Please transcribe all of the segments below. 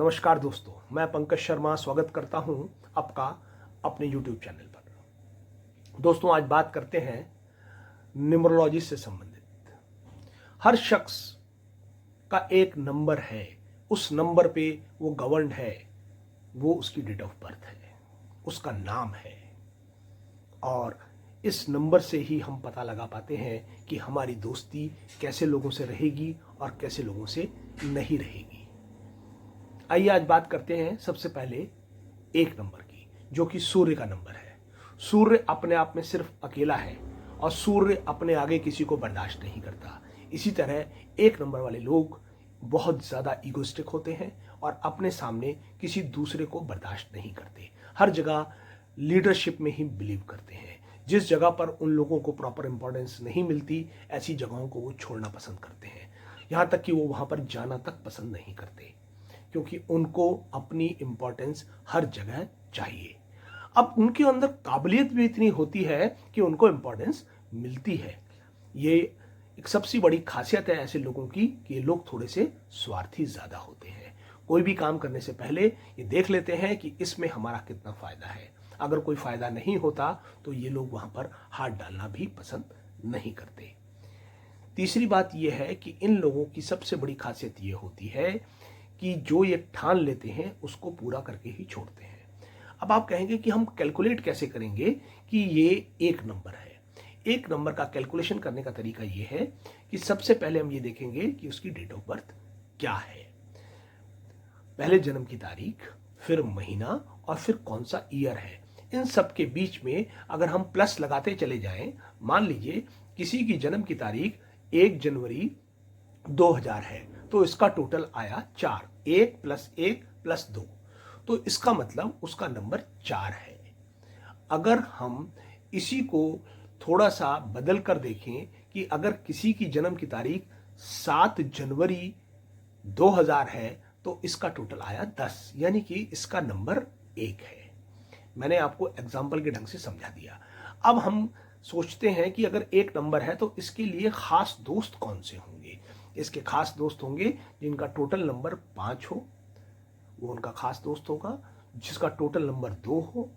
नमस्कार दोस्तों, मैं पंकज शर्मा स्वागत करता हूं आपका अपने YouTube चैनल पर। दोस्तों, आज बात करते हैं न्यूमरोलॉजी से संबंधित। हर शख्स का एक नंबर है, उस नंबर पे वो गवर्नड है, वो उसकी डेट ऑफ बर्थ है, उसका नाम है। और इस नंबर से ही हम पता लगा पाते हैं कि हमारी दोस्ती कैसे लोगों से रहेगी और कैसे लोगों से नहीं रहेगी। आइए आज बात करते हैं सबसे पहले एक नंबर की, जो कि सूर्य का नंबर है। सूर्य अपने आप में सिर्फ अकेला है और सूर्य अपने आगे किसी को बर्दाश्त नहीं करता। इसी तरह एक नंबर वाले लोग बहुत ज़्यादा ईगोइस्टिक होते हैं और अपने सामने किसी दूसरे को बर्दाश्त नहीं करते। हर जगह लीडरशिप में ही बिलीव करते हैं। जिस जगह पर उन लोगों को प्रॉपर इंपॉर्टेंस नहीं मिलती, ऐसी जगहों को वो छोड़ना पसंद करते हैं। यहाँ तक कि वो वहाँ पर जाना तक पसंद नहीं करते, क्योंकि उनको अपनी इंपॉर्टेंस हर जगह चाहिए। अब उनके अंदर काबिलियत भी इतनी होती है कि उनको इंपॉर्टेंस मिलती है। ये एक सबसे बड़ी खासियत है ऐसे लोगों की कि ये लोग थोड़े से स्वार्थी ज़्यादा होते हैं। कोई भी काम करने से पहले ये देख लेते हैं कि इसमें हमारा कितना फ़ायदा है। अगर कोई फ़ायदा नहीं होता तो ये लोग वहाँ पर हाथ डालना भी पसंद नहीं करते। तीसरी बात यह है कि इन लोगों की सबसे बड़ी खासियत ये होती है कि जो ये ठान लेते हैं उसको पूरा करके ही छोड़ते हैं। अब आप कहेंगे कि हम कैलकुलेट कैसे करेंगे कि ये एक नंबर है। एक नंबर का कैलकुलेशन करने का तरीका ये है कि सबसे पहले हम ये देखेंगे कि उसकी डेट ऑफ बर्थ क्या है। पहले जन्म की तारीख, फिर महीना और फिर कौन सा ईयर है। इन सब के बीच में अगर हम प्लस लगाते चले जाएं, मान लीजिए किसी की जन्म की तारीख 1 जनवरी 2000 है, तो इसका टोटल आया 4। 1 + 1 + 2, तो इसका मतलब उसका नंबर 4 है। अगर हम इसी को थोड़ा सा बदल कर देखें कि अगर किसी की जन्म की तारीख 7 जनवरी 2000 है, तो इसका टोटल आया 10, यानी कि इसका नंबर 1 है। मैंने आपको एग्जाम्पल के ढंग से समझा दिया। अब हम सोचते हैं कि अगर एक नंबर है तो इसके लिए खास दोस्त कौन से होंगे। इसके खास दोस्त होंगे जिनका टोटल नंबर 5 हो, वो उनका खास दोस्त होगा। जिसका टोटल नंबर 2 हो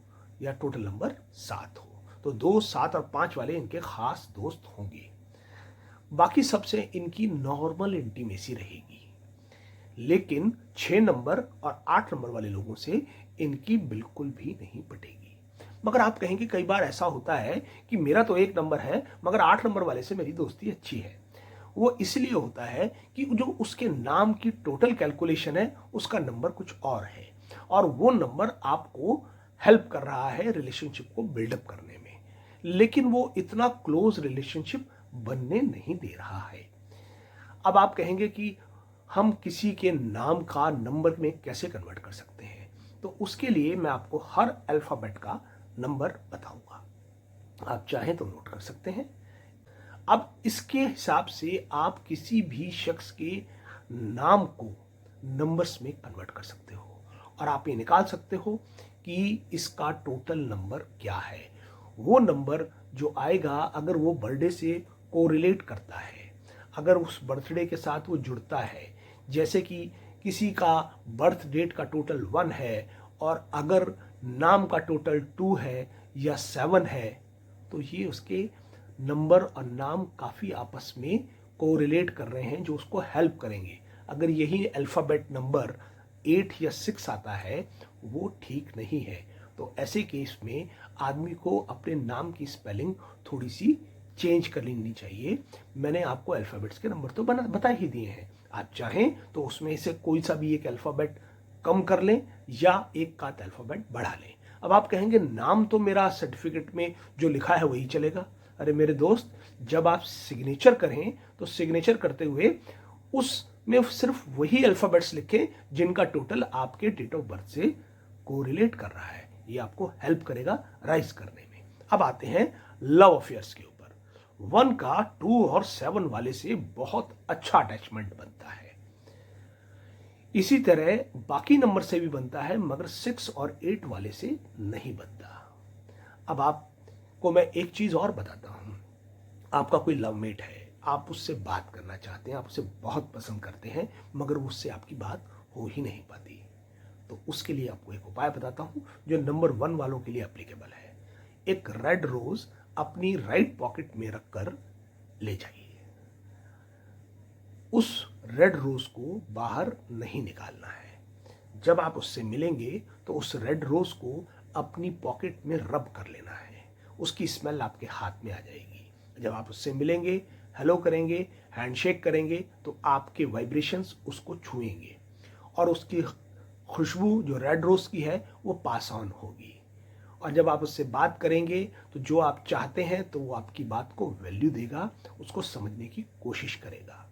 या टोटल नंबर 7 हो, तो 2, 7 और 5 वाले इनके खास दोस्त होंगे। बाकी सबसे इनकी नॉर्मल इंटीमेसी रहेगी, लेकिन 6 नंबर और 8 नंबर वाले लोगों से इनकी बिल्कुल भी नहीं पटेगी। मगर आप कहेंगे कई बार ऐसा होता है कि मेरा तो एक नंबर है मगर 8 नंबर वाले से मेरी दोस्ती अच्छी है। वो इसलिए होता है कि जो उसके नाम की टोटल कैलकुलेशन है उसका नंबर कुछ और है, और वो नंबर आपको हेल्प कर रहा है रिलेशनशिप को बिल्डअप करने में, लेकिन वो इतना क्लोज रिलेशनशिप बनने नहीं दे रहा है। अब आप कहेंगे कि हम किसी के नाम का नंबर में कैसे कन्वर्ट कर सकते हैं, तो उसके लिए मैं आपको हर अल्फ़ाबेट का नंबर बताऊंगा। आप चाहें तो नोट कर सकते हैं। अब इसके हिसाब से आप किसी भी शख्स के नाम को नंबर्स में कन्वर्ट कर सकते हो और आप ये निकाल सकते हो कि इसका टोटल नंबर क्या है। वो नंबर जो आएगा अगर वो बर्थडे से कोरिलेट करता है, अगर उस बर्थडे के साथ वो जुड़ता है, जैसे कि किसी का बर्थ डेट का टोटल 1 है और अगर नाम का टोटल 2 है या 7 है, तो ये उसके नंबर और नाम काफ़ी आपस में कोरिलेट कर रहे हैं जो उसको हेल्प करेंगे। अगर यही अल्फ़ाबेट नंबर 8 या 6 आता है, वो ठीक नहीं है। तो ऐसे केस में आदमी को अपने नाम की स्पेलिंग थोड़ी सी चेंज कर लेनी चाहिए। मैंने आपको अल्फ़ाबेट्स के नंबर तो बता ही दिए हैं। आप चाहें तो उसमें से कोई सा भी एक अल्फ़ाबेट कम कर लें या एक का अल्फ़ाबेट बढ़ा लें। अब आप कहेंगे नाम तो मेरा सर्टिफिकेट में जो लिखा है वही चलेगा। अरे मेरे दोस्त, जब आप सिग्नेचर करें तो सिग्नेचर करते हुए उसमें सिर्फ वही अल्फ़ाबेट्स लिखें जिनका टोटल आपके डेट ऑफ बर्थ से कोरिलेट कर रहा है। ये आपको हेल्प करेगा राइज करने में। अब आते हैं लव अफेयर्स के ऊपर। 1 का 2 और 7 वाले से बहुत अच्छा अटैचमेंट बनता है। इसी तरह बाकी नंबर से भी बनता है, मगर 6 और 8 वाले से नहीं बनता। अब आपको मैं एक चीज और बताता हूं। आपका कोई लवमेट है, आप उससे बात करना चाहते हैं, आप उसे बहुत पसंद करते हैं, मगर उससे आपकी बात हो ही नहीं पाती। तो उसके लिए आपको एक उपाय बताता हूं जो नंबर 1 वालों के लिए एप्लीकेबल है। एक रेड रोज अपनी राइट पॉकेट में रखकर ले जाइए। उस रेड रोज को बाहर नहीं निकालना है। जब आप उससे मिलेंगे तो उस रेड रोज को अपनी पॉकेट में रब कर लेना है। उसकी स्मेल आपके हाथ में आ जाएगी। जब आप उससे मिलेंगे, हेलो करेंगे, हैंडशेक करेंगे, तो आपके वाइब्रेशंस उसको छुएंगे और उसकी खुशबू जो रेड रोज की है वो पास ऑन होगी। और जब आप उससे बात करेंगे तो जो आप चाहते हैं तो वो आपकी बात को वैल्यू देगा, उसको समझने की कोशिश करेगा।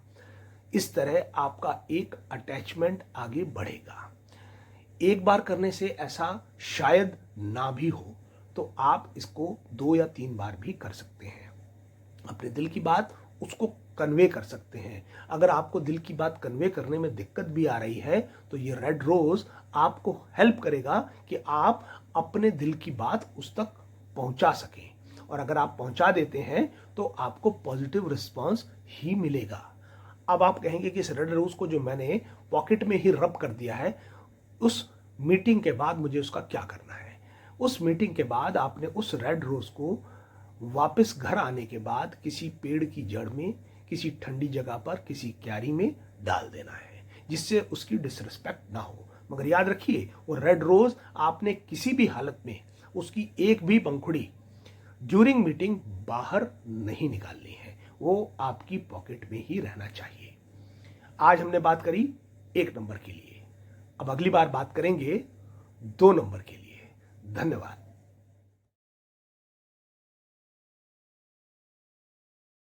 इस तरह आपका एक अटैचमेंट आगे बढ़ेगा। एक बार करने से ऐसा शायद ना भी हो, तो आप इसको 2 या 3 बार भी कर सकते हैं। अपने दिल की बात उसको कन्वे कर सकते हैं। अगर आपको दिल की बात कन्वे करने में दिक्कत भी आ रही है तो ये रेड रोज आपको हेल्प करेगा कि आप अपने दिल की बात उस तक पहुंचा सकें। और अगर आप पहुंचा देते हैं तो आपको पॉजिटिव रिस्पांस ही मिलेगा। अब आप कहेंगे कि इस रेड रोज को जो मैंने पॉकेट में ही रब कर दिया है, उस मीटिंग के बाद मुझे उसका क्या करना है? उस मीटिंग के बाद आपने उस रेड रोज को वापस घर आने के बाद किसी पेड़ की जड़ में, किसी ठंडी जगह पर, किसी क्यारी में डाल देना है, जिससे उसकी डिसरिस्पेक्ट ना हो। मगर याद रखिए, वो रेड रोज आपने किसी भी हालत में उसकी एक भी पंखुड़ी ड्यूरिंग मीटिंग बाहर नहीं निकालनी है। वो आपकी पॉकेट में ही रहना चाहिए। आज हमने बात करी 1 नंबर के लिए, अब अगली बार बात करेंगे 2 नंबर के लिए। धन्यवाद।